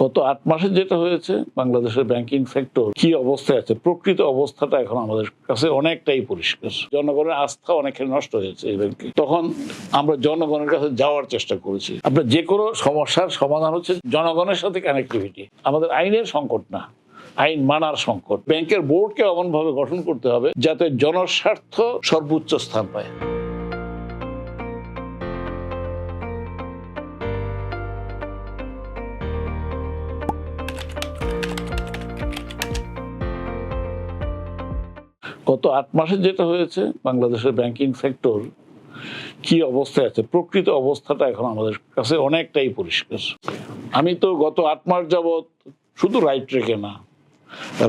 গত ৮ মাসে যেটা হয়েছে বাংলাদেশের ব্যাংকিং সেক্টর কি অবস্থায় আছে, প্রকৃত অবস্থাটা এখন আমাদের কাছে অনেকটাই পরিষ্কার। জনগণের আস্থা অনেকখানি নষ্ট হয়েছে এই ব্যাংকে। তখন আমরা জনগণের কাছে যাওয়ার চেষ্টা করেছি। আপনার যে কোনো সমস্যার সমাধান হচ্ছে জনগণের সাথে কানেক্টিভিটি। আমাদের আইনের সংকট না, আইন মানার সংকট। ব্যাংকের বোর্ডকে এমনভাবে গঠন করতে হবে যাতে জনস্বার্থ সর্বোচ্চ স্থান পায়। গত ৮ মাসে যেটা হয়েছে বাংলাদেশের ব্যাংকিং সেক্টর কি অবস্থায় আছে, প্রকৃত অবস্থাটা এখন আমাদের কাছে অনেকটাই পরিষ্কার। আমি তো গত ৮ মাস যাবৎ শুধু রাইট ট্র্যাকে না,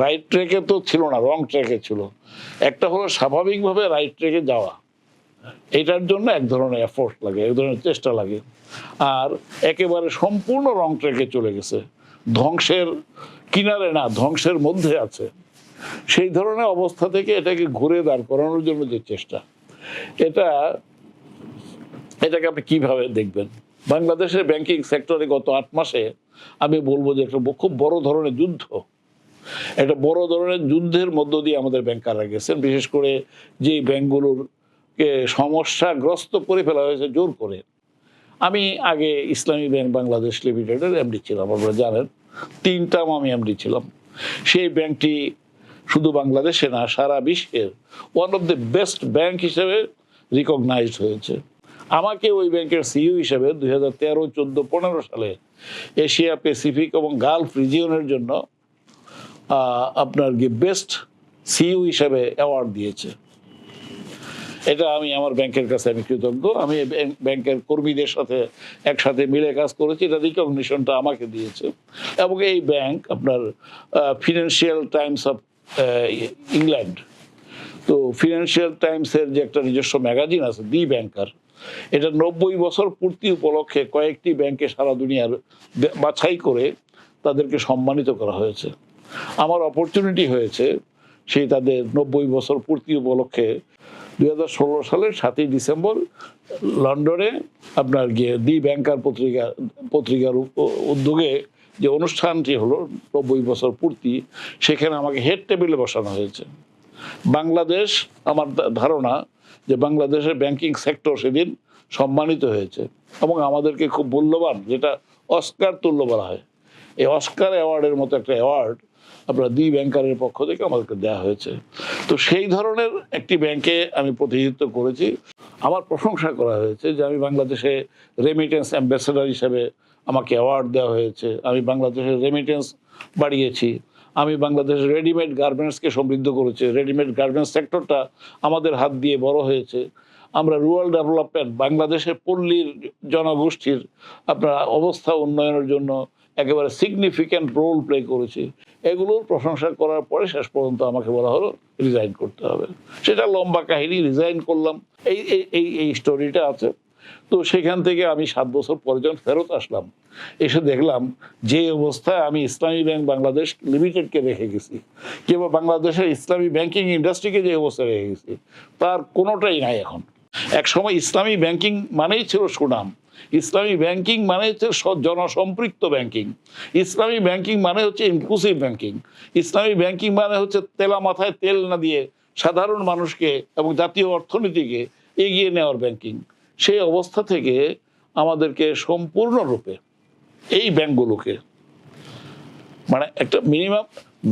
রাইট ট্র্যাকে তো ছিল না, রং ট্র্যাকে ছিল। একটা হলো স্বাভাবিকভাবে রাইট ট্র্যাকে যাওয়া, এটার জন্য এক ধরনের এফোর্ট লাগে, এক ধরনের চেষ্টা লাগে। আর একেবারে সম্পূর্ণ রং ট্র্যাকে চলে গেছে, ধ্বংসের কিনারে না, ধ্বংসের মধ্যে আছে। সেই ধরনের অবস্থা থেকে এটাকে ঘুরে দাঁড় করানোর জন্য যে চেষ্টা, এটাকে আপনি কিভাবে দেখবেন? বাংলাদেশের ব্যাংকিং সেক্টরে গত ৮ মাসে আমি বলবো যে একটা খুব বড় ধরনের যুদ্ধ, একটা বড় ধরনের যুদ্ধের মধ্য দিয়ে আমাদের ব্যাংকাররা গেছেন। বিশেষ করে যে ব্যাংকগুলোকে সমস্যাগ্রস্ত করে ফেলা হয়েছে জোর করে। আমি আগে ইসলামী ব্যাংক বাংলাদেশ লিমিটেডের এমডি ছিলাম, আপনারা জানেন। 3 টার্ম আমি এমডি ছিলাম। সেই ব্যাংকটি শুধু বাংলাদেশে না, সারা বিশ্বের one of the best bank হিসেবে রিকগনাইজড হয়েছে। আমাকে ওই ব্যাংকের সিইও হিসেবে 2013, 14, 15 সালে এশিয়া প্যাসিফিক এবং গালফ রিজিয়নের জন্য আপনার বেস্ট সিইও হিসেবে অ্যাওয়ার্ড দিয়েছে। এটা আমি আমার ব্যাংকের কাছে আমি কৃতজ্ঞ। আমি ব্যাংকের কর্মীদের সাথে একসাথে মিলে কাজ করেছি, এটা রিকগনিশনটা আমাকে দিয়েছে। এবং এই ব্যাংক আপনার ফিনান্সিয়াল টাইমস অফ ইংল্যান্ড, তো ফিনান্সিয়াল টাইমসের যে একটা নিজস্ব ম্যাগাজিন আছে দি ব্যাংকার, এটা 90 বছর পূর্তি উপলক্ষে কয়েকটি ব্যাংকে সারা দুনিয়ার বাছাই করে তাদেরকে সম্মানিত করা হয়েছে। আমার অপরচুনিটি হয়েছে সেই তাদের 90 বছর পূর্তি উপলক্ষে 2016 সালের 7ই ডিসেম্বর লন্ডনে আপনার গিয়ে দি ব্যাংকার পত্রিকার উদ্যোগে যে অনুষ্ঠানটি হলো 90 বছর পূর্তি, সেখানে আমাকে হেড টেবিলে বসানো হয়েছে। বাংলাদেশ, আমার ধারণা যে বাংলাদেশের ব্যাংকিং সেক্টর সেদিন সম্মানিত হয়েছে এবং আমাদেরকে খুব মূল্যবান, যেটা অস্কার তুল্য বলা হয়, এই অস্কার অ্যাওয়ার্ডের মতো একটা অ্যাওয়ার্ড আপনার দি ব্যাংকারের পক্ষ থেকে আমাদেরকে দেওয়া হয়েছে। তো সেই ধরনের একটি ব্যাংকে আমি প্রতিনিধিত্ব করেছি। আমার প্রশংসা করা হয়েছে যে আমি বাংলাদেশে রেমিটেন্স অ্যাম্বাসেডর হিসেবে আমাকে অ্যাওয়ার্ড দেওয়া হয়েছে। আমি বাংলাদেশের রেমিটেন্স বাড়িয়েছি। আমি বাংলাদেশের রেডিমেড গার্মেন্টসকে সমৃদ্ধ করেছি। রেডিমেড গার্মেন্টস সেক্টরটা আমাদের হাত দিয়ে বড় হয়েছে। আমরা রুরাল ডেভেলপমেন্ট, বাংলাদেশের পল্লীর জনগোষ্ঠীর আপনার অবস্থা উন্নয়নের জন্য একেবারে সিগনিফিক্যান্ট রোল প্লে করেছি। এগুলোর প্রশংসা করার পরে শেষ পর্যন্ত আমাকে বলা হলো রিজাইন করতে হবে। সেটা লম্বা কাহিনী, রিজাইন করলাম, এই স্টোরিটা আছে। তো সেখান থেকে আমি 7 বছর পরে যখন ফেরত আসলাম, এসে দেখলাম যে অবস্থায় আমি ইসলামী ব্যাংক বাংলাদেশ লিমিটেডকে রেখে গেছি কিংবা বাংলাদেশের ইসলামী ব্যাংকিং ইন্ডাস্ট্রিকে যে অবস্থায় রেখে গেছি, তার কোনোটাই নাই এখন। এক সময় ইসলামী ব্যাংকিং মানেই ছিল সুনাম, ইসলামী ব্যাংকিং মানে হচ্ছে জনসম্পৃক্ত ব্যাংকিং, ইসলামী ব্যাংকিং মানে হচ্ছে ইনক্লুসিভ ব্যাংকিং, ইসলামী ব্যাংকিং মানে হচ্ছে তেলা মাথায় তেল না দিয়ে সাধারণ মানুষকে এবং জাতীয় অর্থনীতিকে এগিয়ে নেওয়ার ব্যাংকিং। সেই অবস্থা থেকে আমাদেরকে সম্পূর্ণরূপে এই ব্যাংকগুলোকে, মানে একটা মিনিমাম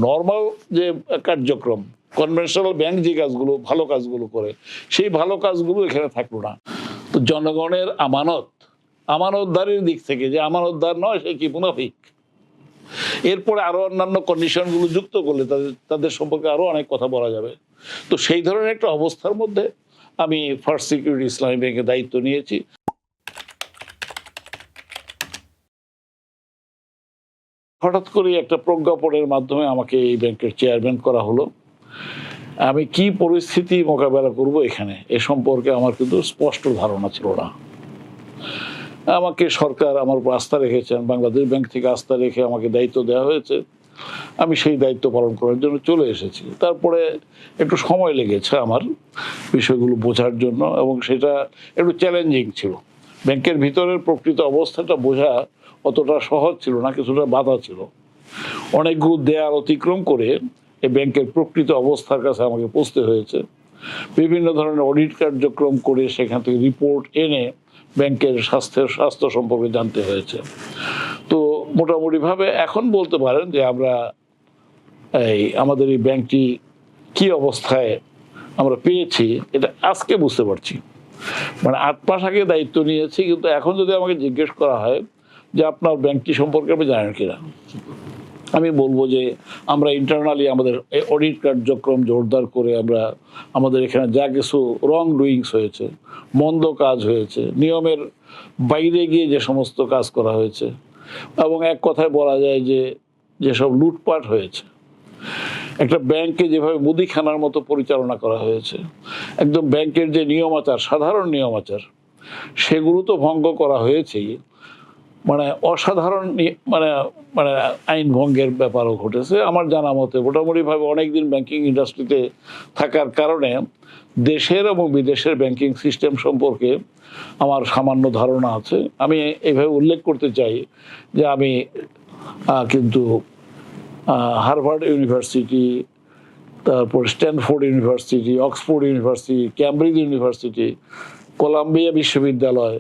নর্মাল যে কার্যক্রম, কনভেনশনাল ব্যাংক যে কাজগুলো ভালো কাজগুলো করে, সেই ভালো কাজগুলো এখানে থাকলো না। তো জনগণের আমানতদারির দিক থেকে, যে আমানতদার নয় সে কি মুনাফিক, এরপরে আরো অন্যান্য কন্ডিশনগুলো যুক্ত করলে তাদের সম্পর্কে আরো অনেক কথা বলা যাবে। তো সেই ধরনের একটা অবস্থার মধ্যে আমি ফার্স্ট সিকিউরিটি ইসলামী ব্যাংকের দায়িত্ব নিয়েছি। হঠাৎ করে একটা প্রজ্ঞাপনের মাধ্যমে আমাকে এই ব্যাংকের চেয়ারম্যান করা হলো। আমি কি পরিস্থিতি মোকাবেলা করব এখানে, এ সম্পর্কে আমার কিন্তু স্পষ্ট ধারণা ছিল না। আমাকে সরকার আমার উপর আস্থা রেখেছেন, বাংলাদেশ ব্যাংক থেকে আস্থা রেখে আমাকে দায়িত্ব দেওয়া হয়েছে। আমি সেই দায়িত্ব পালন করার জন্য চলে এসেছি। তারপরে একটু সময় লেগেছে আমার বিষয়গুলো বোঝার জন্য, এবং সেটা একটু চ্যালেঞ্জিং ছিল। ব্যাংকের ভিতরের প্রকৃত অবস্থাটা বোঝা অতটা সহজ ছিল না, কিছুটা বাধা ছিল। অনেকগুলো দেয়াল অতিক্রম করে এই ব্যাংকের প্রকৃত অবস্থার কাছে আমাকে পৌঁছতে হয়েছে। বিভিন্ন ধরনের অডিট কার্যক্রম করে সেখান থেকে রিপোর্ট এনে ব্যাংকের স্বাস্থ্য সম্পর্কে জানতে হয়েছে। তো মোটামুটিভাবে এখন বলতে পারেন যে আমরা আমাদের এই ব্যাংকটি কি অবস্থায় আমরা পেয়েছি এটা আজকে বুঝতে পারছি। মানে 8 মাস আগে দায়িত্ব নিয়েছি, কিন্তু এখন যদি আমাকে জিজ্ঞেস করা হয় যে আপনার ব্যাংকটি সম্পর্কে আপনি জানেন কিনা, আমি বলবো যে আমরা ইন্টারনালি আমাদের অডিট কার্যক্রম জোরদার করে আমরা আমাদের এখানে যা কিছু রং ডুইংস হয়েছে, মন্দ কাজ হয়েছে, নিয়মের বাইরে গিয়ে যে সমস্ত কাজ করা হয়েছে, এবং এক কথায় বলা যায় যে যেসব লুটপাট হয়েছে, একটা ব্যাংকে যেভাবে মুদিখানার মতো পরিচালনা করা হয়েছে, একদম ব্যাংকের যে নিয়মাচার, সাধারণ নিয়মাচার, সেগুলো তো ভঙ্গ করা হয়েছেই, মানে অসাধারণ মানে মানে আইন ভঙ্গের ব্যাপারও ঘটেছে। আমার জানা মতে মোটামুটিভাবে অনেকদিন ব্যাংকিং ইন্ডাস্ট্রিতে থাকার কারণে দেশের এবং বিদেশের ব্যাংকিং সিস্টেম সম্পর্কে আমার সামান্য ধারণা আছে। আমি এইভাবে উল্লেখ করতে চাই যে আমি কিন্তু হার্ভার্ড ইউনিভার্সিটি, তারপর Stanford university, Oxford university, Cambridge university, Columbia বিশ্ববিদ্যালয়,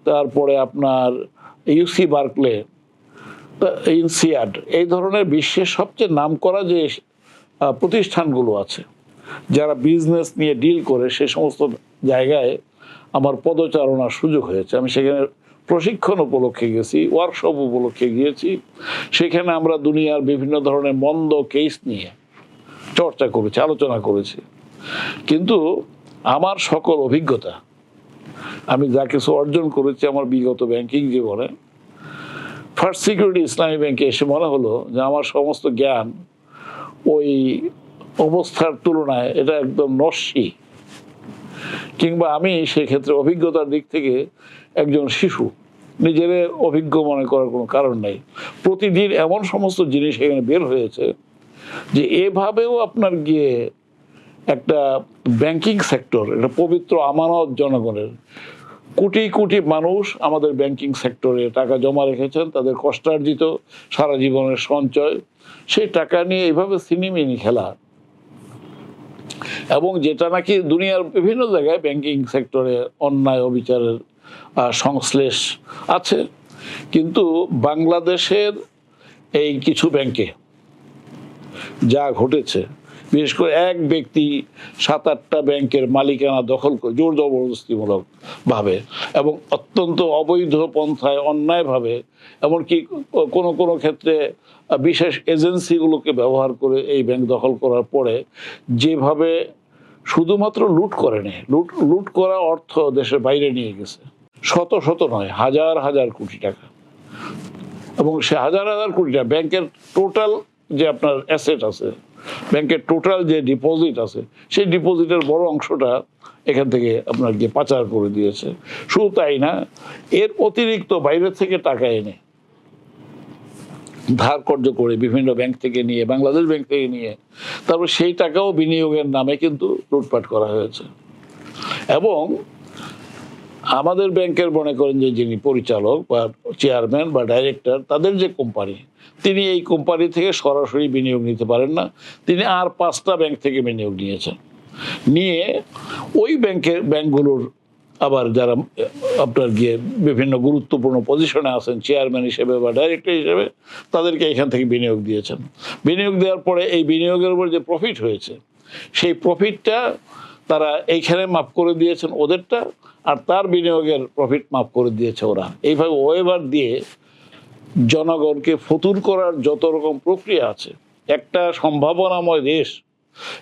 তারপরে আপনার ইউসি বার্কলে, ইনসিয়াড, এই ধরনের বিশ্বের সবচেয়ে নামকরা যে প্রতিষ্ঠানগুলো আছে যারা বিজনেস নিয়ে ডিল করে, সে সমস্ত জায়গায় আমার পদচারণার সুযোগ হয়েছে। আমি সেখানে প্রশিক্ষণ উপলক্ষে গেছি, ওয়ার্কশপ উপলক্ষে গিয়েছি। সেখানে আমরা দুনিয়ার বিভিন্ন ধরনের মন্দ কেস নিয়ে চর্চা করেছি, আলোচনা করেছি। কিন্তু আমার সকল অভিজ্ঞতা, আমি যা কিছু অর্জন করেছি আমার বিগত ব্যাংকিং জীবনে, ফার্স্ট সিকিউরিটি ইসলামী ব্যাংকে এসে মনে হলো যে আমার সমস্ত জ্ঞান ওই অবস্থার তুলনায় এটা একদম নস্যি, কিংবা আমি সেক্ষেত্রে অভিজ্ঞতার দিক থেকে একজন শিশু, নিজের অভিজ্ঞ মনে করার কোনো কারণ নেই। প্রতিদিন এমন সমস্ত জিনিস এখানে বের হয়েছে যে এভাবেও আপনার গিয়ে একটা ব্যাংকিং সেক্টর, একটা পবিত্র আমানত জনগণের, কোটি কোটি মানুষ আমাদের ব্যাংকিং সেক্টরে টাকা জমা রেখেছেন, তাদের কষ্টার্জিত সারা জীবনের সঞ্চয়, সেই টাকা নিয়ে এইভাবে সিনিমিনি খেলা, এবং যেটা নাকি দুনিয়ার বিভিন্ন জায়গায় ব্যাংকিং সেক্টরে অন্যায় অবিচারের সংশ্লেষ আছে, কিন্তু বাংলাদেশের এই কিছু ব্যাংকে যা ঘটেছে, বিশেষ করে এক ব্যক্তি 7-8টা ব্যাংকের মালিকানা দখল করে জোর জবরদস্তিমূলক ভাবে এবং অত্যন্ত অবৈধ পন্থায় অন্যায়ভাবে, এমনকি কোনো কোনো ক্ষেত্রে বিশেষ এজেন্সিগুলোকে ব্যবহার করে এই ব্যাংক দখল করার পরে যেভাবে শুধুমাত্র লুট করেনি, লুট করা অর্থ দেশের বাইরে নিয়ে গেছে, শত শত নয়, হাজার হাজার কোটি টাকা, এবং সে হাজার হাজার কোটি টাকা ব্যাংকের টোটাল যে আপনার অ্যাসেট আছে, ব্যাংকের টোটাল যে ডিপোজিট আছে, সেই ডিপোজিটের বড় অংশটা এখান থেকে আপনার গিয়ে পাচার করে দিয়েছে। শুধু তাই না, এর অতিরিক্ত বাইরে থেকে টাকা এনে ধার কর্য করে বিভিন্ন ব্যাংক থেকে নিয়ে, বাংলাদেশ ব্যাংক থেকে নিয়ে, তারপর সেই টাকাও বিনিয়োগের নামে কিন্তু লুটপাট করা হয়েছে। এবং আমাদের ব্যাংকের মনে করেন যে যিনি পরিচালক বা চেয়ারম্যান বা ডাইরেক্টর, তাদের যে কোম্পানি, তিনি এই কোম্পানি থেকে সরাসরি বিনিয়োগ নিতে পারেন না, তিনি আর 5টা ব্যাংক থেকে বিনিয়োগ নিয়েছেন, নিয়ে ওই ব্যাংকগুলোর আবার যারা আপনার গিয়ে বিভিন্ন গুরুত্বপূর্ণ পজিশনে আছেন, চেয়ারম্যান হিসেবে বা ডাইরেক্টর হিসেবে, তাদেরকে এখান থেকে বিনিয়োগ দিয়েছেন। বিনিয়োগ দেওয়ার পরে এই বিনিয়োগের উপর যে প্রফিট হয়েছে, সেই প্রফিটটা তারা এইখানে মাফ করে দিয়েছেন ওদেরটা, আর তার বিনিয়োগের প্রফিট মাফ করে দিয়েছে ওরা। এইভাবে ওয়েভার দিয়ে জনগণকে ফতুর করার যত রকম প্রক্রিয়া আছে, একটা সম্ভাবনাময় দেশ,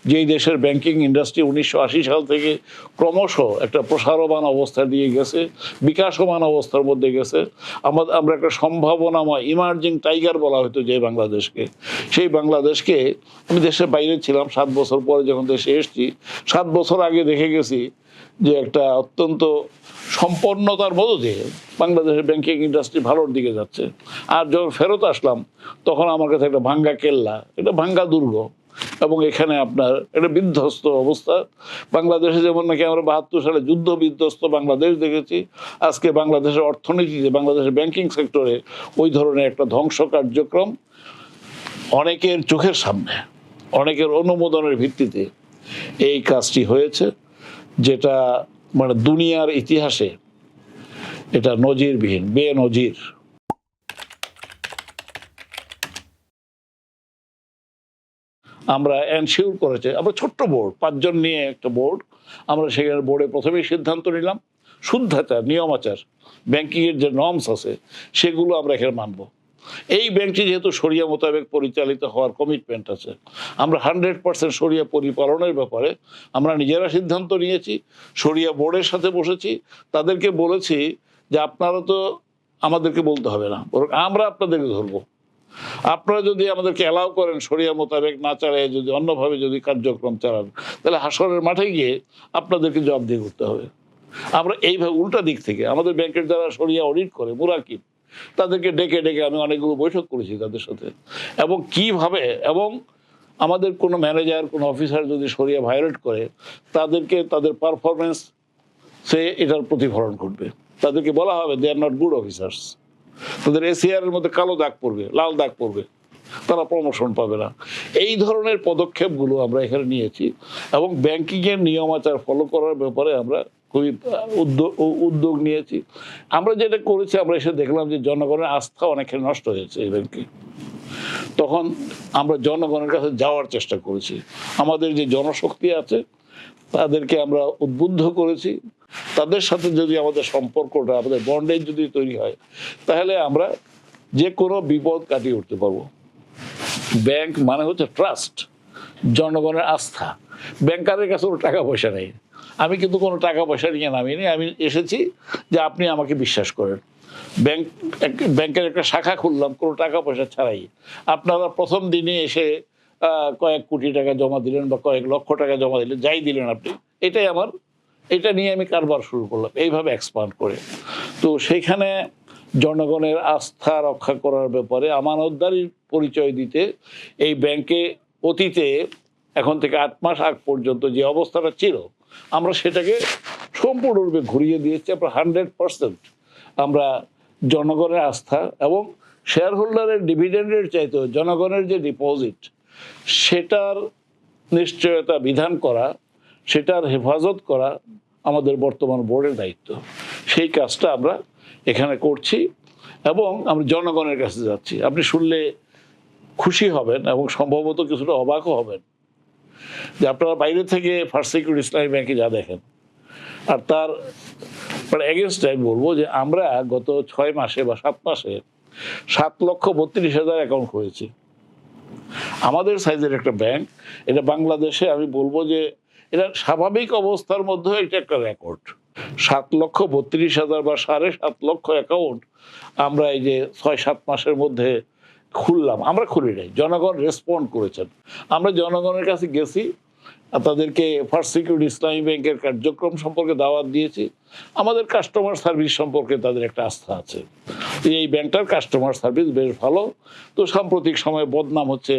যেই দেশের ব্যাংকিং ইন্ডাস্ট্রি 1980 সাল থেকে ক্রমশ একটা প্রসারমান অবস্থা দিয়ে গেছে, বিকাশমান অবস্থার মধ্যে গেছে, আমরা একটা সম্ভাবনাময় ইমার্জিং টাইগার বলা হতো যে বাংলাদেশকে, সেই বাংলাদেশকে, আমি দেশের বাইরে ছিলাম 7 বছর পরে যখন দেশে এসেছি, 7 বছর আগে দেখে গেছি যে একটা অত্যন্ত সম্পন্নতার মধ্য দিয়ে বাংলাদেশের ব্যাংকিং ইন্ডাস্ট্রি ভালোর দিকে যাচ্ছে। আর যখন ফেরত আসলাম তখন আমার কাছে একটা ভাঙ্গা কেল্লা, একটা ভাঙ্গা দুর্গ, এবং এখানে আপনার একটা বিধ্বস্ত অবস্থা। বাংলাদেশে যেমন নাকি আমরা ৭২ সালে যুদ্ধ বিধ্বস্ত বাংলাদেশ দেখেছি, আজকে বাংলাদেশের অর্থনীতিতে, বাংলাদেশের ব্যাংকিং সেক্টরে ওই ধরনের একটা ধ্বংস কার্যক্রম অনেকের চোখের সামনে, অনেকের অনুমোদনের ভিত্তিতে এই কাজটি হয়েছে, যেটা মানে দুনিয়ার ইতিহাসে এটা নজিরবিহীন, বেনজির। আমরা এনশিওর করেছে, আমরা ছোট্ট বোর্ড, 5 জন নিয়ে একটা বোর্ড, আমরা সেখানে বোর্ডে প্রথমেই সিদ্ধান্ত নিলাম শুদ্ধাচার, নিয়মাচার, ব্যাংকিংয়ের যে নর্মস আছে সেগুলো আমরা এখানে মানব। এই ব্যাংকটি যেহেতু শরিয়া মোতাবেক পরিচালিত হওয়ার কমিটমেন্ট আছে, আমরা 100% শরিয়া পরিপালনের ব্যাপারে আমরা নিজেরা সিদ্ধান্ত নিয়েছি। শরিয়া বোর্ডের সাথে বসেছি, তাদেরকে বলেছি যে আপনারা তো আমাদেরকে বলতে হবে না, বরং আমরা আপনাদেরকে ধরবো। আপনারা যদি আমাদেরকে অ্যালাউ করেন শরিয়া মোতাবেক না চালায় যদি অন্যভাবে যদি কার্যক্রম চালান, তাহলে হাসরের মাঠে গিয়ে আপনাদেরকে জবাবদিহি করতে হবে। আমরা এইভাবে উল্টা দিক থেকে আমাদের ব্যাংকের যারা শরিয়া অডিট করে, মুরাকিব, তাদেরকে ডেকে ডেকে আমি অনেকগুলো বৈঠক করেছি তাদের সাথে। এবং কিভাবে, এবং আমাদের কোনো ম্যানেজার, কোনো অফিসার যদি শরিয়া ভায়োলেট করে, তাদেরকে তাদের পারফরমেন্স সে এটার প্রতিফলন ঘটবে। তাদেরকে বলা হবে দে আর নট গুড অফিসার্স, তাদের এসিআর এর মধ্যে কালো দাগ পড়বে, লাল দাগ পড়বে, তারা প্রমোশন পাবে না। এই ধরনের পদক্ষেপগুলো আমরা এখানে নিয়েছি এবং ব্যাংকিংয়ের নিয়মাচার ফলো করার ব্যাপারে আমরা খুবই উদ্যোগ নিয়েছি। আমরা যেটা করেছি, আমরা এসে দেখলাম যে জনগণের আস্থা অনেকখানি নষ্ট হয়েছে এই ব্যাংকে। তখন আমরা জনগণের কাছে যাওয়ার চেষ্টা করেছি, আমাদের যে জনশক্তি আছে তাদেরকে আমরা উদ্বুদ্ধ করেছি। তাদের সাথে যদি আমাদের সম্পর্কটা, আমাদের বন্ডেজ যদি তৈরি হয়, তাহলে আমরা যে কোনো বিপদ কাটিয়ে উঠতে পারবো। ব্যাংক মানে হচ্ছে ট্রাস্ট, জনগণের আস্থা। ব্যাংকারের কাছে কোনো টাকা পয়সা নেই, আমি কিন্তু কোনো টাকা পয়সা নিয়ে নামিনি। আমি এসেছি যে আপনি আমাকে বিশ্বাস করেন। ব্যাংকের একটা শাখা খুললাম কোনো টাকা পয়সা ছাড়াই। আপনারা প্রথম দিনে এসে কয়েক কোটি টাকা জমা দিলেন বা কয়েক লক্ষ টাকা জমা দিলেন, যাই দিলেন আপনি, এটাই আমার, এটা নিয়ে আমি কারবার শুরু করলাম, এইভাবে এক্সপান্ড করে। তো সেইখানে জনগণের আস্থা রক্ষা করার ব্যাপারে আমানতদারির পরিচয় দিতে এই ব্যাংকে অতীতে এখন থেকে 8 মাস আগ পর্যন্ত যে অবস্থাটা ছিল, আমরা সেটাকে সম্পূর্ণরূপে ঘুরিয়ে দিয়েছি। আমরা 100% আমরা জনগণের আস্থা এবং শেয়ার হোল্ডারের ডিভিডেন্ডের চাইতেও জনগণের যে ডিপোজিট, সেটার নিশ্চয়তা বিধান করা, সেটার হেফাজত করা আমাদের বর্তমান বোর্ডের দায়িত্ব। সেই কাজটা আমরা এখানে করছি এবং আমরা জনগণের কাছে যাচ্ছি। আপনি শুনলে খুশি হবেন এবং সম্ভবত কিছুটা অবাকও হবেন যে আপনারা বাইরে থেকে ফার্স্ট সিকিউরিটি ইসলামী ব্যাংকে যা দেখেন, আর তার মানে এগেনস্ট আমি বলবো যে আমরা গত 6 মাসে বা 7 মাসে 7,32,000 অ্যাকাউন্ট করেছি। আমাদের সাইজের একটা ব্যাংক, এটা বাংলাদেশে আমি বলবো যে এটা স্বাভাবিক অবস্থার মধ্যে এটা একটা রেকর্ড। 7,32,000 বা 7.5 লক্ষ অ্যাকাউন্ট আমরা এই যে 6-7 মাসের মধ্যে খুললাম। আমরা খুলি নাই, জনগণ রেসপন্ড করেছেন। আমরা জনগণের কাছে গেছি, তাদেরকে ফার্স্ট সিকিউরিটি ইসলামী ব্যাংকের কার্যক্রম সম্পর্কে দাওয়াত দিয়েছি। আমাদের কাস্টমার সার্ভিস সম্পর্কে তাদের একটা আস্থা আছে, এই ব্যাংকটার কাস্টমার সার্ভিস বেশ ভালো। তো সাম্প্রতিক সময়ে বদনাম হচ্ছে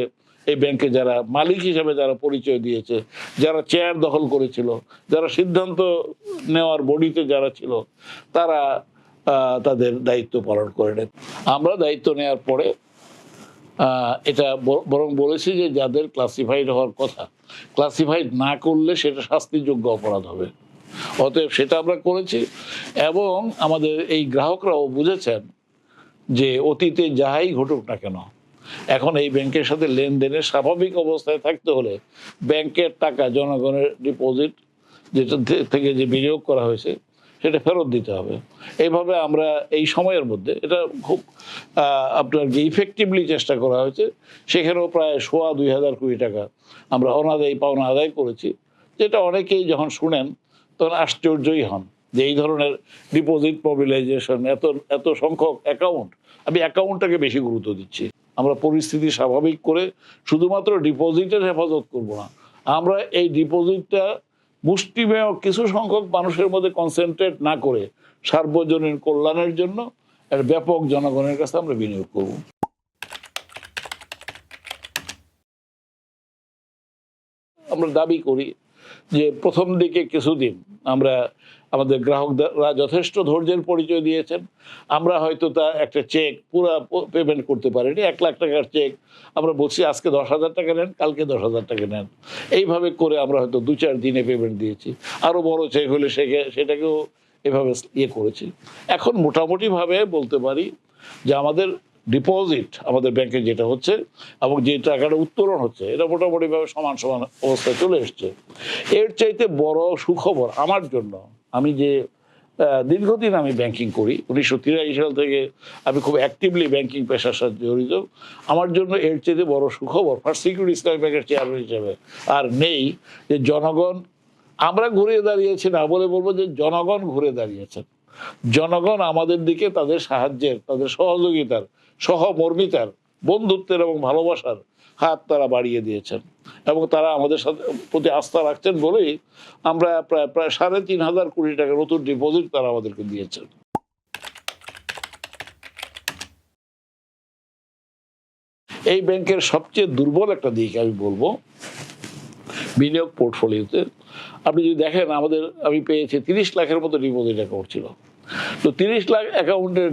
এই ব্যাংকে যারা মালিক হিসেবে যারা পরিচয় দিয়েছে, যারা চেয়ার দখল করেছিল, যারা সিদ্ধান্ত নেওয়ার বডিতে যারা ছিল, তারা তাদের দায়িত্ব পালন করে নেয়। আমরা দায়িত্ব নেওয়ার পরে এটা বরং বলেছি যে যাদের ক্লাসিফাইড হওয়ার কথা, ক্লাসিফাইড না করলে সেটা শাস্তিযোগ্য অপরাধ হবে। অতএব সেটা আমরা করেছি এবং আমাদের এই গ্রাহকরাও বুঝেছেন যে অতীতে যাই ঘটুক না কেন, এখন এই ব্যাংকের সাথে লেনদেনের স্বাভাবিক অবস্থায় থাকতে হলে ব্যাংকের টাকা, জনগণের ডিপোজিট যেটা থেকে যে বিনিয়োগ করা হয়েছে সেটা ফেরত দিতে হবে। এইভাবে আমরা এই সময়ের মধ্যে এটা খুব আপনার যে ইফেক্টিভলি চেষ্টা করা হয়েছে, সেখানেও প্রায় 2,500 কোটি টাকা আমরা অনাদায়ী পাওনা আদায় করেছি, যেটা অনেকেই যখন শুনেন তখন আশ্চর্যই হন যে এই ধরনের ডিপোজিট মোবিলাইজেশন, এত সংখ্যক অ্যাকাউন্ট। আমি অ্যাকাউন্টটাকে বেশি গুরুত্ব দিচ্ছি। আমরা পরিস্থিতি স্বাভাবিক করে শুধুমাত্র ডিপোজিটের হেফাজত করব না, আমরা এই ডিপোজিটটা মুষ্টিমেয় কিছু সংখ্যক মানুষের মধ্যে কনসেন্ট্রেট না করে সার্বজনীন কল্যাণের জন্য ব্যাপক জনগণের কাছে আমরা বিনিয়োগ করব। আমরা দাবি করি যে প্রথম দিকে কিছুদিন আমরা আমাদের গ্রাহকরা যথেষ্ট ধৈর্যের পরিচয় দিয়েছেন। আমরা হয়তো তা একটা চেক পুরা পেমেন্ট করতে পারিনি, 1 লাখ টাকার চেক আমরা বলছি আজকে 10,000 টাকা নেন, কালকে 10,000 টাকা নেন, এইভাবে করে আমরা হয়তো 2-4 দিনে পেমেন্ট দিয়েছি। আরও বড় চেক হলে সেটাকেও এভাবে করেছি। এখন মোটামুটিভাবে বলতে পারি যে আমাদের ডিপোজিট আমাদের ব্যাংকে যেটা হচ্ছে এবং যে টাকাটা উত্তোলন হচ্ছে এটা মোটামুটিভাবে সমান সমান অবস্থায় চলে এসছে। এর চাইতে বড় সুখবর আমার জন্য, আমি যে দীর্ঘদিন আমি ব্যাংকিং করি, 1983 সাল থেকে আমি খুব অ্যাক্টিভলি ব্যাংকিং পেশার সাথে জড়িত। আমার জন্য এর চাইতে বড় সুখবর ফার্স্ট সিকিউরিটি ইসলামী ব্যাংকের চেয়ারম্যান হিসেবে আর নেই যে জনগণ, আমরা ঘুরে দাঁড়িয়েছি না বলে বলবো যে জনগণ ঘুরে দাঁড়িয়েছেন। জনগণ আমাদের দিকে তাদের সাহায্যের, তাদের সহযোগিতার, সহমর্মিতার, বন্ধুত্বের এবং ভালোবাসার হাত তারা বাড়িয়ে দিয়েছেন এবং তারা আমাদের সাথে প্রতি আস্থা রাখছেন বলেই আমরা প্রায় 3,500 কোটি টাকা নতুন ডিপোজিট তারা আমাদেরকে দিয়েছেন। এই ব্যাংকের সবচেয়ে দুর্বল একটা দিক আমি বলবো বিনিয়োগ পোর্টফোলিওতে। আপনি যদি দেখেন আমি পেয়েছি 30 লাখের মতো ডিপোজিট অ্যাকাউন্ট ছিল। তো 30 লাখ অ্যাকাউন্টের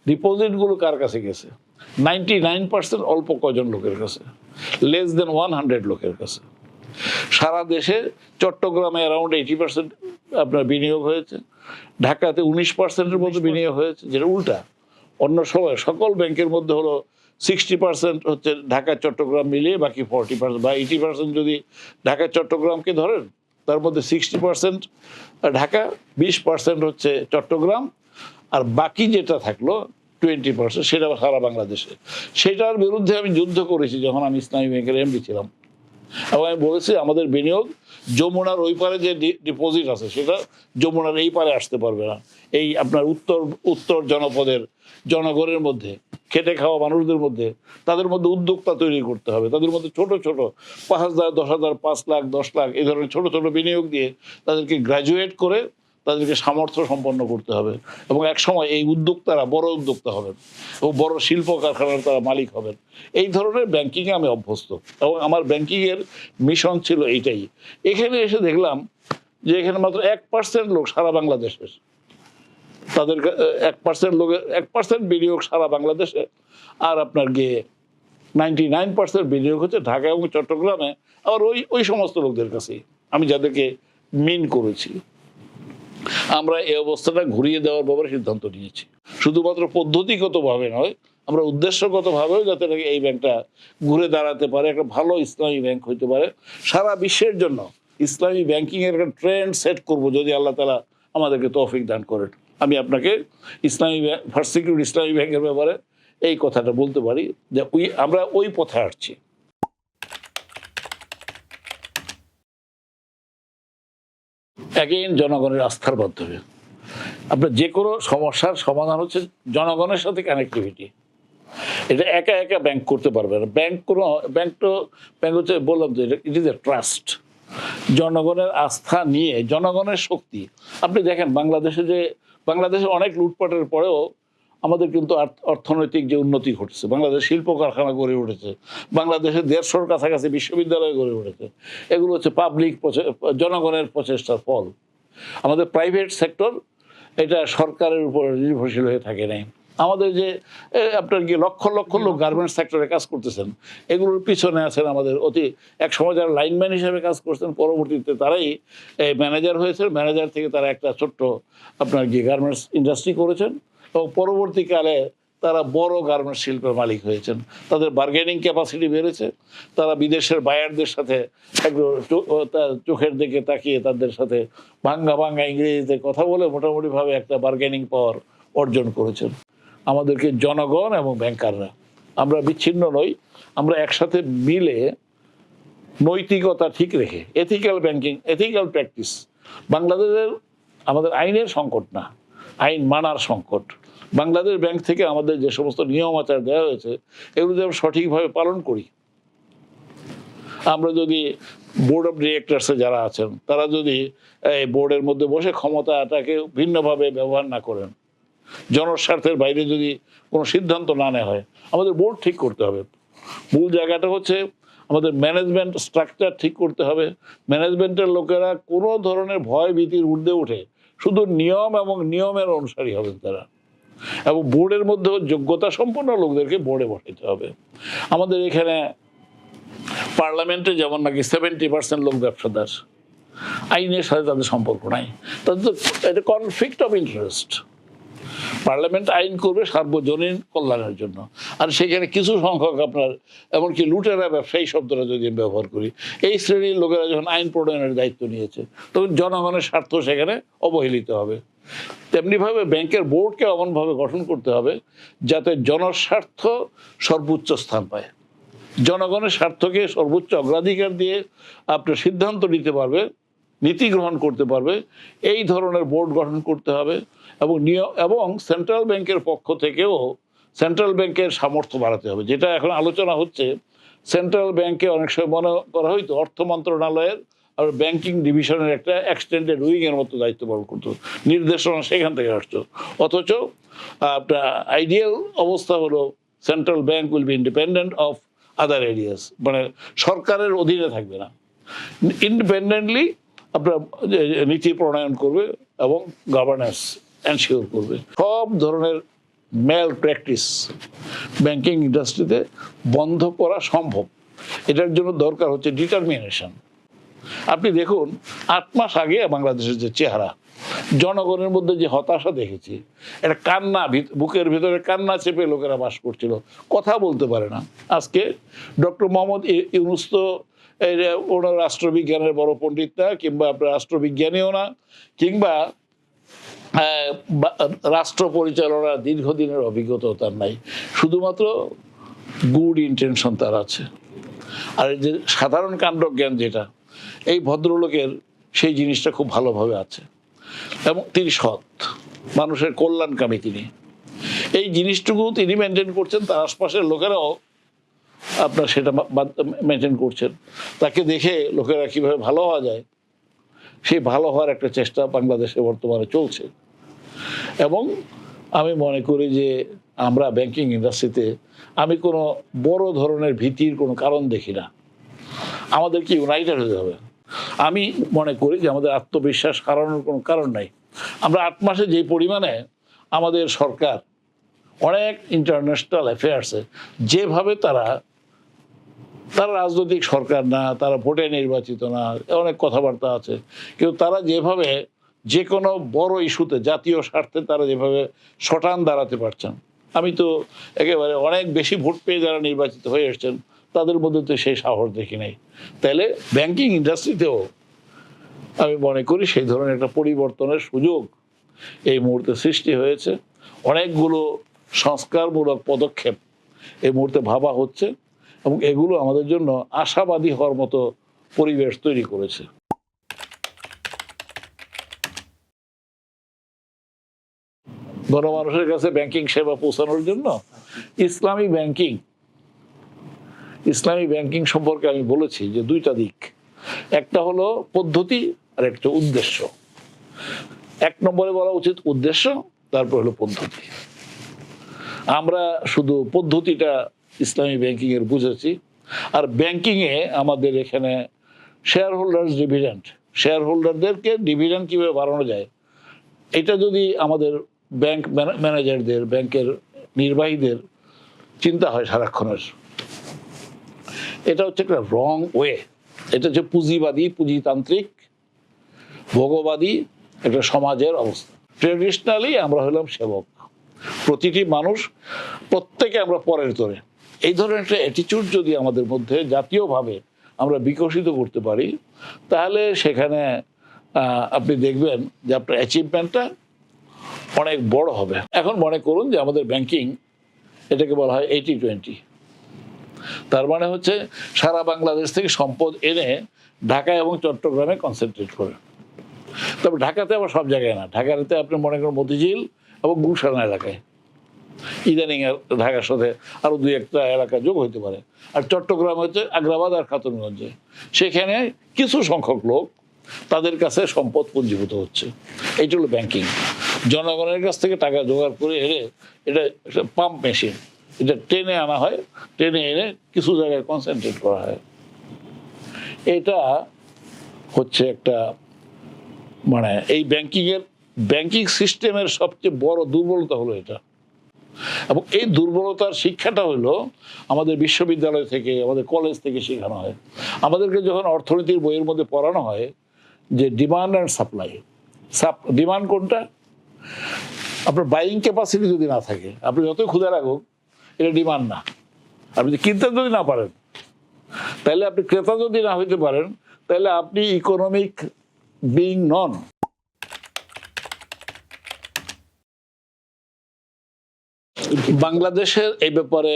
ডিপোজিটগুলো কার কাছে গেছে? 99% অল্প কজন লোকের কাছে, লেস দেন 100 লোকের কাছে। সারা দেশে চট্টগ্রামে অ্যারাউন্ড 80% আপনার বিনিয়োগ হয়েছে, ঢাকাতে 19%-এর মতো বিনিয়োগ হয়েছে, যেটা উল্টা। অন্য সময় সকল ব্যাংকের মধ্যে হলো 60% হচ্ছে ঢাকা চট্টগ্রাম মিলিয়ে, বাকি 40% বা 80% যদি ঢাকা চট্টগ্রামকে ধরেন তার মধ্যে 60% ঢাকা, 20% হচ্ছে চট্টগ্রাম, আর বাকি যেটা থাকলো 20% সেটা সারা বাংলাদেশে। সেটার বিরুদ্ধে আমি যুদ্ধ করেছি যখন আমি ইসলামী ব্যাংকের এমডি ছিলাম এবং আমি বলেছি আমাদের বিনিয়োগ যমুনার ওই পারে যে ডিপোজিট আছে সেটা যমুনার এই পারে আসতে পারবে না। এই আপনার উত্তর জনপদের জনগণের মধ্যে, খেটে খাওয়া মানুষদের মধ্যে, তাদের মধ্যে উদ্যোক্তা তৈরি করতে হবে, তাদের মধ্যে ছোট ছোট 5,000, 10,000, 5 লাখ, 10 লাখ এই ধরনের ছোট ছোট বিনিয়োগ দিয়ে তাদেরকে গ্র্যাজুয়েট করে তাদেরকে সামর্থ্য সম্পন্ন করতে হবে এবং একসময় এই উদ্যোক্তারা বড় উদ্যোক্তা হবেন এবং বড় শিল্প কারখানার তারা মালিক হবেন। এই ধরনের ব্যাংকিংয়ে আমি অভ্যস্ত এবং আমার ব্যাংকিংয়ের মিশন ছিল এইটাই। এখানে এসে দেখলাম যে এখানে মাত্র 1% লোক সারা বাংলাদেশের, তাদের 1% বিনিয়োগ সারা বাংলাদেশে, আর আপনার গিয়ে 99% বিনিয়োগ হচ্ছে ঢাকা এবং চট্টগ্রামে, আর ওই সমস্ত লোকদের কাছেই আমি যাদেরকে মিন করেছি। আমরা এই অবস্থাটা ঘুরিয়ে দেওয়ার ব্যাপারে সিদ্ধান্ত নিয়েছি, শুধুমাত্র পদ্ধতিগতভাবে নয়, আমরা উদ্দেশ্যগতভাবেও যাতে এই ব্যাংকটা ঘুরে দাঁড়াতে পারে, একটা ভালো ইসলামী ব্যাংক হইতে পারে। সারা বিশ্বের জন্য ইসলামী ব্যাংকিংয়ের একটা ট্রেন্ড সেট করব যদি আল্লাহ তাআলা আমাদেরকে তৌফিক দান করেন। আমি আপনাকে ফার্স্ট সিকিউরিটি ইসলামী ব্যাংকের ব্যাপারে এই কথাটা বলতে পারি যে আমরা ওই পথে হাঁটছি। জনগণের আস্থার মাধ্যমে আপনার যে কোনো সমস্যার সমাধান হচ্ছে জনগণের সাথে কানেক্টিভিটি। এটা একা একা ব্যাংক করতে পারবে না। ব্যাংক হচ্ছে, বললাম যে ইট ইজ এ ট্রাস্ট। জনগণের আস্থা নিয়ে, জনগণের শক্তি। আপনি দেখেন বাংলাদেশে অনেক লুটপাটের পরেও আমাদের কিন্তু অর্থনৈতিক যে উন্নতি ঘটেছে, বাংলাদেশ শিল্প কারখানা গড়ে উঠেছে, বাংলাদেশে 150-র কাছাকাছি বিশ্ববিদ্যালয় গড়ে উঠেছে। এগুলো হচ্ছে জনগণের প্রচেষ্টার ফল। আমাদের প্রাইভেট সেক্টর এটা সরকারের উপর নির্ভরশীল হয়ে থাকে নাই। আমাদের যে আপনার গিয়ে লক্ষ লক্ষ লোক গার্মেন্টস সেক্টরে কাজ করতেছেন, এগুলোর পিছনে আছেন আমাদের এক সময় যারা লাইনম্যান হিসেবে কাজ করছেন, পরবর্তীতে তারাই ম্যানেজার হয়েছেন, ম্যানেজার থেকে তারা একটা ছোট্ট আপনার গিয়ে গার্মেন্টস ইন্ডাস্ট্রি করেছেন এবং পরবর্তীকালে তারা বড় গার্মেন্টস শিল্পের মালিক হয়েছেন। তাদের বার্গেনিং ক্যাপাসিটি বেড়েছে, তারা বিদেশের বায়ারদের সাথে একটু চোখের দিকে তাকিয়ে তাদের সাথে ভাঙ্গা ইংরেজিতে কথা বলে মোটামুটিভাবে একটা বার্গেনিং পাওয়ার অর্জন করেছেন। আমাদেরকে জনগণ এবং ব্যাংকাররা, আমরা বিচ্ছিন্ন নই, আমরা একসাথে মিলে নৈতিকতা ঠিক রেখে এথিক্যাল ব্যাংকিং, এথিক্যাল প্র্যাকটিস। বাংলাদেশের আমাদের আইনের সংকট না, আইন মানার সংকট। বাংলাদেশ ব্যাংক থেকে আমাদের যে সমস্ত নিয়ম আচার দেওয়া হয়েছে এগুলো যদি আমরা সঠিকভাবে পালন করি, আমরা যদি বোর্ড অফ ডিরেক্টরসে যারা আছেন তারা যদি এই বোর্ডের মধ্যে বসে ক্ষমতাটাকে ভিন্নভাবে ব্যবহার না করেন, জনস্বার্থের বাইরে যদি কোনো সিদ্ধান্ত না নেওয়া হয়, আমাদের বোর্ড ঠিক করতে হবে। মূল জায়গাটা হচ্ছে আমাদের ম্যানেজমেন্ট স্ট্রাকচার ঠিক করতে হবে। ম্যানেজমেন্টের লোকেরা কোনো ধরনের ভয় ভীতির ঊর্ধ্বে উঠে শুধু নিয়ম এবং নিয়মের অনুসারী হবেন তারা, এবং বোর্ডের মধ্যেও যোগ্যতা সম্পন্ন লোকদেরকে বোর্ডে বসাইতে হবে। আমাদের এখানে পার্লামেন্টে যেমন নাকি 70% লোক ব্যবসাদার, আইনের সাথে তাদের সম্পর্ক নাই, তাদের তো এটা কনফ্লিক্ট অফ ইন্টারেস্ট। পার্লামেন্ট আইন করবে সার্বজনীন কল্যাণের জন্য, আর সেখানে কিছু সংখ্যক আপনার এমনকি লুটেরা ব্যবসায়ী শব্দটা যদি আমি ব্যবহার করি, এই শ্রেণীর লোকেরা যখন আইন প্রণয়নের দায়িত্ব নিয়েছে তখন জনগণের স্বার্থ সেখানে অবহেলিত হবে। তেমনিভাবে ব্যাংকের বোর্ডকে এমনভাবে গঠন করতে হবে যাতে জনস্বার্থ সর্বোচ্চ স্থান পায়, জনগণের স্বার্থকে সর্বোচ্চ অগ্রাধিকার দিয়ে আপনার সিদ্ধান্ত নিতে পারবে, নীতি গ্রহণ করতে পারবে, এই ধরনের বোর্ড গঠন করতে হবে। এবং সেন্ট্রাল ব্যাংকের পক্ষ থেকেও সেন্ট্রাল ব্যাংকের সামর্থ্য বাড়াতে হবে। যেটা এখন আলোচনা হচ্ছে, সেন্ট্রাল ব্যাংকে অনেক সময় মনে করা হয়তো অর্থ মন্ত্রণালয়ের আর ব্যাংকিং ডিভিশনের একটা এক্সটেন্ডেড উইংয়ের মতো দায়িত্ব পালন করতো, নির্দেশনা সেখান থেকে আসতো। অথচ আপনার আইডিয়াল অবস্থা হলো central bank will be independent of other areas, মানে সরকারের অধীনে থাকবে না, ইন্ডিপেন্ডেন্টলি আপনার নীতি প্রণয়ন করবে এবং গভর্নেন্স এনশিওর করবে। সব ধরনের ম্যাল প্র্যাকটিস ব্যাংকিং ইন্ডাস্ট্রিতে বন্ধ করা সম্ভব। এটার জন্য দরকার হচ্ছে ডিটারমিনেশন। আপনি দেখুন 8 মাস আগে বাংলাদেশের যে চেহারা, জনগণের মধ্যে যে হতাশা দেখেছি, একটা কান্না, বুকের ভিতরে কান্না চেপে লোকেরা বাস করছিল, কথা বলতে পারে না। আজকে ডক্টর মোহাম্মদ ইউনূস তো ওনার রাষ্ট্রবিজ্ঞানের বড় পণ্ডিত না, কিংবা আপনার রাষ্ট্রবিজ্ঞানীও না, কিংবা রাষ্ট্র পরিচালনার দীর্ঘদিনের অভিজ্ঞতাও তার নাই, শুধুমাত্র গুড ইন্টেনশন তার আছে। আর যে সাধারণ কাণ্ডজ্ঞান যেটা এই ভদ্রলোকের, সেই জিনিসটা খুব ভালোভাবে আছে, এবং তিনি সৎ, মানুষের কল্যাণকামী তিনি। এই জিনিসটুকু তিনি মেনটেন করছেন, তার আশপাশের লোকেরাও আপনার সেটা মেনটেন করছেন। তাকে দেখে লোকেরা কিভাবে ভালো হওয়া যায়, সেই ভালো হওয়ার একটা চেষ্টা বাংলাদেশে বর্তমানে চলছে। এবং আমি মনে করি যে আমরা ব্যাংকিং ইন্ডাস্ট্রিতে আমি কোনো বড় ধরনের ভীতির কোনো কারণ দেখি না। আমাদেরকে ইউনাইটেড হতে হবে। আমি মনে করি যে আমাদের আত্মবিশ্বাস হারানোর কোনো কারণ নাই। আমরা 8 মাসে যে পরিমাণে আমাদের সরকার অনেক ইন্টারন্যাশনাল অ্যাফেয়ার্সে যেভাবে তারা রাজনৈতিক সরকার না, তারা ভোটে নির্বাচিত না, অনেক কথাবার্তা আছে, কিন্তু তারা যেভাবে যে কোনো বড় ইস্যুতে জাতীয় স্বার্থে তারা যেভাবে শটান দাঁড়াতে পারছেন, আমি তো একেবারে অনেক বেশি ভোট পেয়ে যারা নির্বাচিত হয়ে এসছেন তাদের মধ্যে তো সেই সাহস দেখি নাই। তাহলে ব্যাংকিং ইন্ডাস্ট্রিতেও আমি মনে করি সেই ধরনের একটা পরিবর্তনের সুযোগ এই মুহূর্তে সৃষ্টি হয়েছে। অনেকগুলো সংস্কারমূলক পদক্ষেপ এই মুহূর্তে ভাবা হচ্ছে, এবং এগুলো আমাদের জন্য আশাবাদী হওয়ার মতো পরিবেশ তৈরি করেছে। গণমানুষের কাছে ব্যাংকিং সেবা পৌঁছানোর জন্য ইসলামী ব্যাংকিং সম্পর্কে আমি বলেছি যে 2টা দিক, একটা হলো পদ্ধতি আর একটা উদ্দেশ্য। 1 নম্বরে বলা উচিত উদ্দেশ্য, তারপর হলো পদ্ধতি। আমরা শুধু পদ্ধতিটা ইসলামী ব্যাংকিং এর বুঝেছি, আর ব্যাংকিং এ আমাদের এখানে শেয়ার হোল্ডারদেরকে ডিভিডেন্ড কিভাবে বাড়ানো যায়, এটা যদি আমাদের ব্যাংক ম্যানেজারদের, ব্যাংকের নির্বাহীদের চিন্তা হয় সারাক্ষণের, এটা হচ্ছে একটা রং ওয়ে। এটা হচ্ছে পুঁজিবাদী, পুঁজিতান্ত্রিক, ভোগবাদী একটা সমাজের অবস্থা। ট্রেডিশনালি আমরা হলাম সেবক, প্রতিটি মানুষ, প্রত্যেকে আমরা পরের তোরে। এই ধরনের একটা অ্যাটিটিউড যদি আমাদের মধ্যে জাতীয়ভাবে আমরা বিকশিত করতে পারি, তাহলে সেখানে আপনি দেখবেন যে আপনার অ্যাচিভমেন্টটা অনেক বড় হবে। এখন মনে করুন যে আমাদের ব্যাংকিং, এটাকে বলা হয় 80-20। তার মানে হচ্ছে সারা বাংলাদেশ থেকে সম্পদ এনে ঢাকা এবং চট্টগ্রামে কনসেন্ট্রেট করে। তবে ঢাকাতে আবার সব জায়গায় না, ঢাকাতে আপনি মনে করেন মতিঝিল এবং গুলশান এলাকায়, ইদানিং ঢাকার সাথে আরো 2-1টা এলাকা যোগ হইতে পারে। আর চট্টগ্রাম হচ্ছে আগ্রাবাদ আর খাতুনগঞ্জে, সেখানে কিছু সংখ্যক লোক, তাদের কাছে সম্পদ পুঞ্জীভূত হচ্ছে। এইটা হলো ব্যাংকিং। জনগণের কাছ থেকে টাকা জোগাড় করে এনে এটা পাম্প মেশিন, এটা টেনে আনা হয়, টেনে এনে কিছু জায়গায় কনসেন্ট্রেট করা হয়। এটা হচ্ছে একটা মানে এই ব্যাংকিং সিস্টেমের সবচেয়ে বড় দুর্বলতা হলো এটা। এবং এই দুর্বলতার শিক্ষাটা হলো আমাদের বিশ্ববিদ্যালয় থেকে, আমাদের কলেজ থেকে শেখানো হয়। আমাদেরকে যখন অর্থনীতির বইয়ের মধ্যে পড়ানো হয় যে ডিমান্ড অ্যান্ড সাপ্লাই, ডিমান্ড কোনটা? আপনার বাইং ক্যাপাসিটি যদি না থাকে, আপনি যতই ক্ষুধা লাগুক, এটা ডিমান্ড না। আপনি কিনতে যদি না পারেন, তাহলে আপনি ক্রেতা যদি না হইতে পারেন, তাহলে আপনি ইকোনমিক বিং নন। বাংলাদেশের এই ব্যাপারে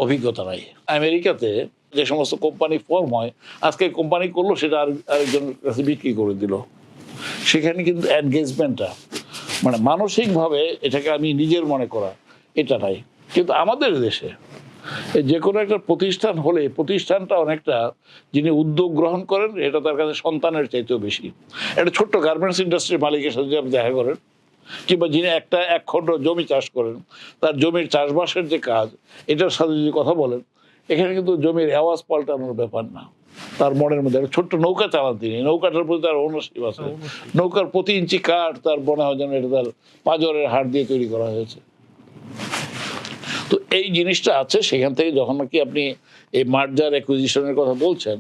অভিজ্ঞতা নাই। আমেরিকাতে যে সমস্ত কোম্পানি ফর্ম হয়, আজকে কোম্পানি করলো, সেটা আরেকজনের কাছে বিক্রি করে দিল। সেখানে কিন্তু এনগেজমেন্টটা মানে মানসিকভাবে এটাকে আমি নিজের মনে করা, এটা নাই। কিন্তু আমাদের দেশে যে কোনো একটা প্রতিষ্ঠান হলে প্রতিষ্ঠানটা অনেকটা, যিনি উদ্যোগ গ্রহণ করেন, এটা তার কাছে সন্তানের চাইতেও বেশি। একটা ছোট্ট গার্মেন্টস ইন্ডাস্ট্রির মালিকের সাথে যদি আপনি দেখা করেন, কিংবা যিনি এক খণ্ড জমি চাষ করেন, তার জমির চাষবাসের যে কাজ, এটার সাথে যদি কথা বলেন, এখানে কিন্তু জমির আওয়াজ পাল্টানোর ব্যাপার না। তার মনের মধ্যে একটা ছোট্ট নৌকা চালান তিনি, নৌকাটার প্রতি তার ওনারশিপ আছে। নৌকার প্রতি ইঞ্চি কাঠ তার মনে হয় যেন এটা তার পাঁজরের হাড় দিয়ে তৈরি করা হয়েছে। তো এই জিনিসটা আছে। সেখান থেকে যখন নাকি আপনি এই মার্জার অ্যাকুইজিশনের কথা বলছেন,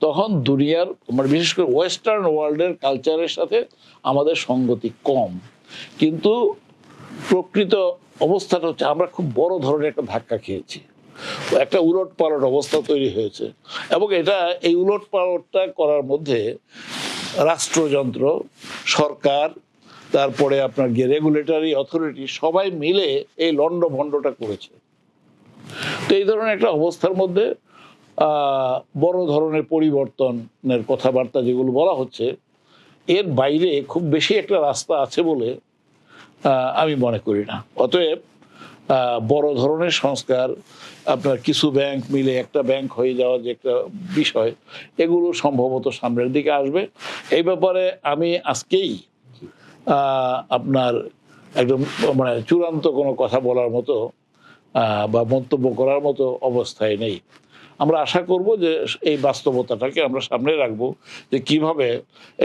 তখন দুনিয়ার মানে বিশেষ করে ওয়েস্টার্ন ওয়ার্ল্ডের কালচারের সাথে আমাদের সঙ্গতি কম। কিন্তু প্রকৃত অবস্থাটা হচ্ছে আমরা খুব বড় ধরনের একটা ধাক্কা খেয়েছি, একটা উলট পালট অবস্থা তৈরি হয়েছে। এবং এই উলট পালটটা করার মধ্যে রাষ্ট্রযন্ত্র, সরকার, তারপরে আপনার গিয়ে রেগুলেটরি অথরিটি সবাই মিলে এই লন্ডভন্ডটা করেছে। তো এই ধরনের একটা অবস্থার মধ্যে বড় ধরনের পরিবর্তনের কথাবার্তা যেগুলো বলা হচ্ছে, এর বাইরে খুব বেশি একটা রাস্তা আছে বলে আমি মনে করি না। অতএব বড় ধরনের সংস্কার, আপনার কিছু ব্যাংক মিলে একটা ব্যাংক হয়ে যাওয়া যে একটা বিষয়, এগুলো সম্ভবত সামনের দিকে আসবে। এই ব্যাপারে আমি আজকেই আপনার একদম মানে চূড়ান্ত কোনো কথা বলার মতো বা মন্তব্য করার মতো অবস্থায় নেই। আমরা আশা করব যে এই বাস্তবতাটাকে আমরা সামনে রাখবো, যে কিভাবে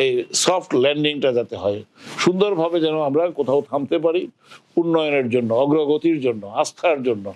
এই সফট ল্যান্ডিংটা যাতে হয়, সুন্দরভাবে যেন আমরা কোথাও থামতে পারি, উন্নয়নের জন্য, অগ্রগতির জন্য, আস্থার জন্য।